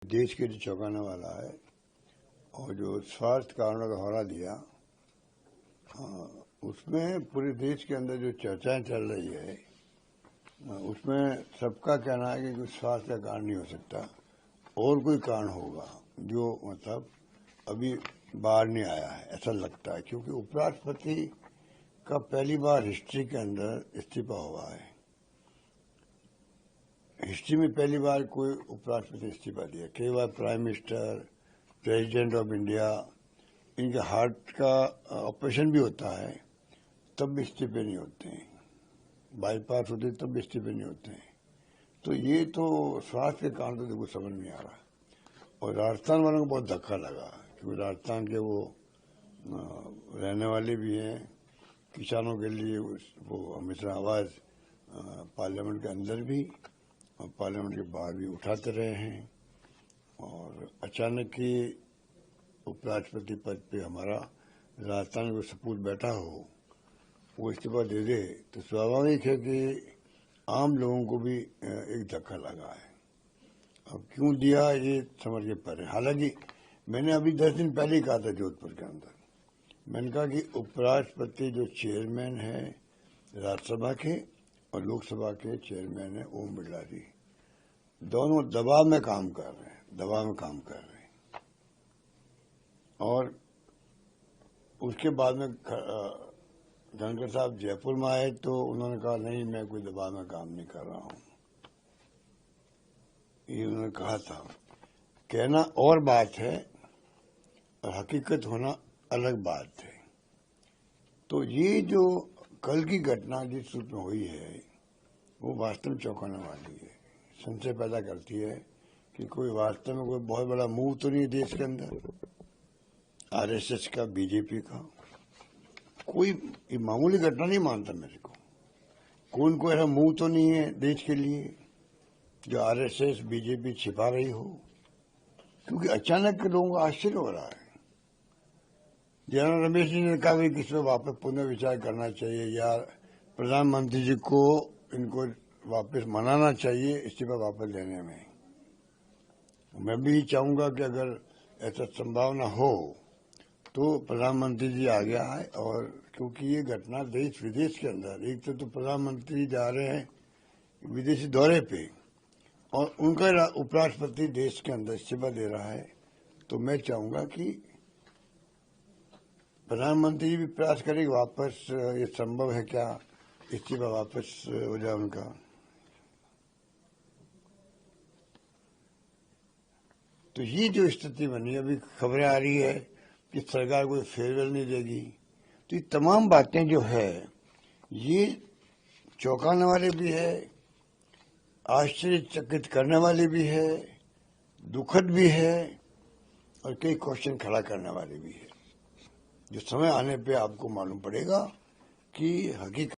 देश के लिए चौंकाने वाला है और जो स्वास्थ्य कारणों का हवाला दिया, उसमें पूरे देश के अंदर जो चर्चाएं चल रही है, उसमें सबका कहना है कि कुछ स्वास्थ्य का कारण नहीं हो सकता और कोई कारण होगा जो मतलब अभी बाहर नहीं आया है, ऐसा लगता है। क्योंकि उपराष्ट्रपति का पहली बार हिस्ट्री के अंदर इस्तीफा हुआ है। हिस्ट्री में पहली बार कोई उपराष्ट्रपति इस्तीफा दिया। कई बार prime minister, president of India, इनके हार्ट का ऑपरेशन भी होता है तब भी इस्तीफे नहीं होते हैं, बाईपास होते तब भी इस्तीफे नहीं होते हैं। तो ये तो स्वास्थ्य के कारण तो देखो समझ नहीं आ रहा। और राजस्थान वालों को बहुत धक्का लगा क्योंकि राजस्थान के वो रहने वाले भी हैं। किसानों के लिए वो हमेशा आवाज़ पार्लियामेंट के अंदर भी और पार्लियामेंट के बाहर भी उठाते रहे हैं। और अचानक ही उपराष्ट्रपति पद पे हमारा राजस्थान को सपूत बैठा हो, वो इस्तीफा दे दे तो स्वाभाविक है कि आम लोगों को भी एक धक्का लगा है। अब क्यों दिया ये समझ के परे। हालांकि मैंने अभी 10 दिन पहले ही कहा था जोधपुर के अंदर, मैंने कहा कि उपराष्ट्रपति जो चेयरमैन है राज्यसभा के और लोकसभा के चेयरमैन है ओम बिरला जी, दोनों दबाव में काम कर रहे हैं। और उसके बाद में धनखड़ साहब जयपुर में आए तो उन्होंने कहा नहीं, मैं कोई दबाव में काम नहीं कर रहा हूं। ये उन्होंने कहा था। कहना और बात है और हकीकत होना अलग बात है। तो ये जो कल की घटना जिस रूप में हुई है वो वास्तव में चौंकाने वाली है। संशय पैदा करती है कि कोई वास्तव में कोई बहुत बड़ा मूव तो नहीं है देश के अंदर, आरएसएस का, बीजेपी का। कोई ये मामूली घटना नहीं मानता मेरे को। कोई ऐसा मूव तो नहीं है देश के लिए जो आरएसएस, बीजेपी छिपा रही हो। क्योंकि अचानक लोगों को आश्चर्य हो रहा है। जयराम रमेश जी ने कहा कि किसी वापस पुनर्विचार करना चाहिए या प्रधानमंत्री जी को इनको वापस मनाना चाहिए इस्तीफा वापस लेने में। मैं भी चाहूंगा कि अगर ऐसा संभावना हो तो प्रधानमंत्री जी आ गया है। और क्योंकि ये घटना देश विदेश के अंदर, एक तो प्रधानमंत्री जा रहे हैं विदेशी दौरे पे और उनका उपराष्ट्रपति देश के अंदर इस्तीफा दे रहा है, तो मैं चाहूंगा कि प्रधानमंत्री भी प्रयास करें वापस, ये संभव है क्या इस्तीफा वापस हो जाए उनका। तो ये जो स्थिति बनी, अभी खबरें आ रही है कि सरकार कोई फेयरवेल नहीं देगी। तो ये तमाम बातें जो है ये चौंकाने वाले भी है, आश्चर्यचकित करने वाली भी है, दुखद भी है और कई क्वेश्चन खड़ा करने वाली भी है, जो समय आने पे आपको मालूम पड़ेगा कि हकीकत